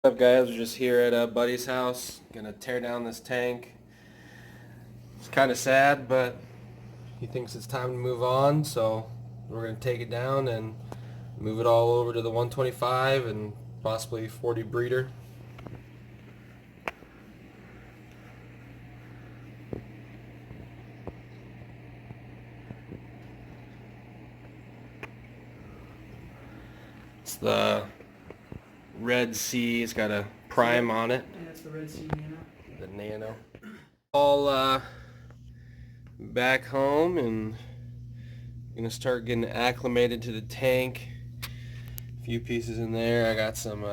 What's up guys, we're just here at a buddy's house, gonna tear down this tank. It's kind of sad, but he thinks it's time to move on, so we're gonna take it down and move it all over to the 125 and possibly 40 breeder. It's the RedSea. It's got a prime on it. Yeah, it's the RedSea Nano. The Nano. All back home and gonna start getting acclimated to the tank. A few pieces in there. I got some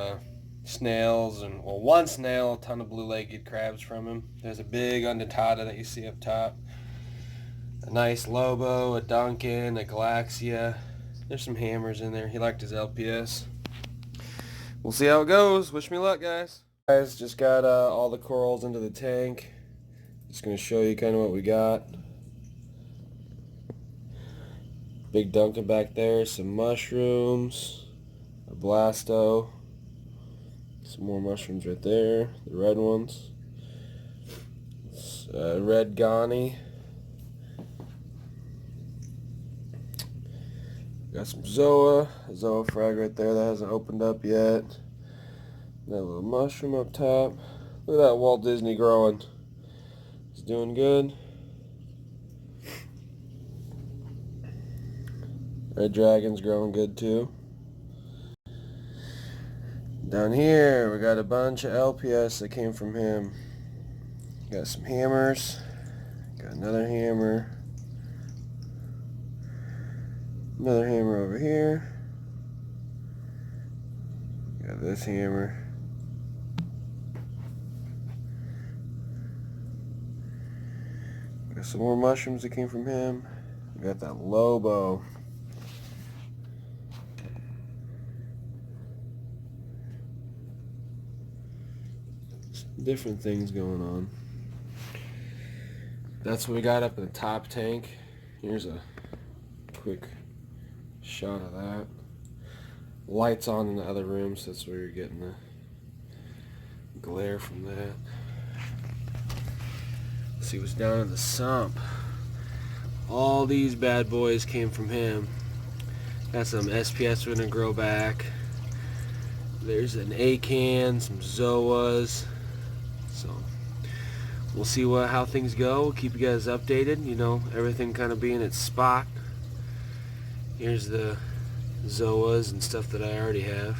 snails and, well, one snail, a ton of blue-legged crabs from him. There's a big undentata that you see up top. A nice Lobo, a Duncan, a Galaxia. There's some hammers in there. He liked his LPS. We'll see how it goes. Wish me luck, guys. Guys, just got all the corals into the tank. Just going to show you kind of what we got. Big Duncan back there, some mushrooms, a blasto, some more mushrooms right there, the red ones. It's, red Ghani. Got some a Zoa frag right there that hasn't opened up yet. That little mushroom up top. Look at that Walt Disney growing. It's doing good. Red Dragon's growing good too. Down here we got a bunch of LPS that came from him. Got some hammers. Got another hammer. Another hammer over here. Got this hammer. Got some more mushrooms that came from him. We got that Lobo. Some different things going on. That's what we got up in the top tank. Here's a quick shot of that. Lights on in the other room, so that's where you're getting the glare from that. Let's see what's down in the sump. All these bad boys came from him. Got some SPS we're gonna grow back. There's an Acan, some Zoas. So we'll see how things go. We'll keep you guys updated. You know, everything kind of being its spot. Here's the Zoas and stuff that I already have.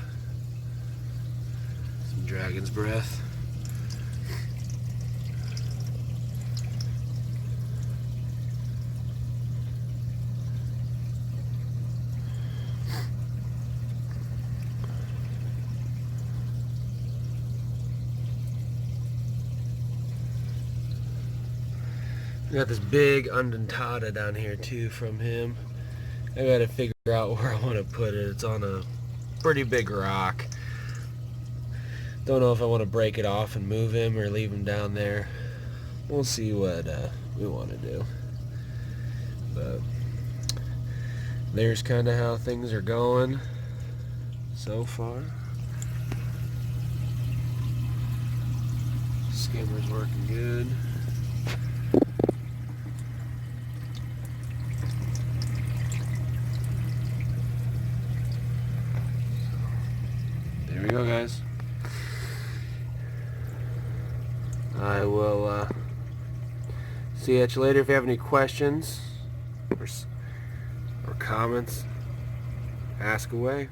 Some Dragon's Breath. We got this big undentata down here too from him. I gotta figure out where I want to put it. It's on a pretty big rock. Don't know if I want to break it off and move him or leave him down there. We'll see what we want to do. But there's kind of how things are going so far. Skimmer's working good. There we go, guys. I will see you later. If you have any questions or comments, ask away.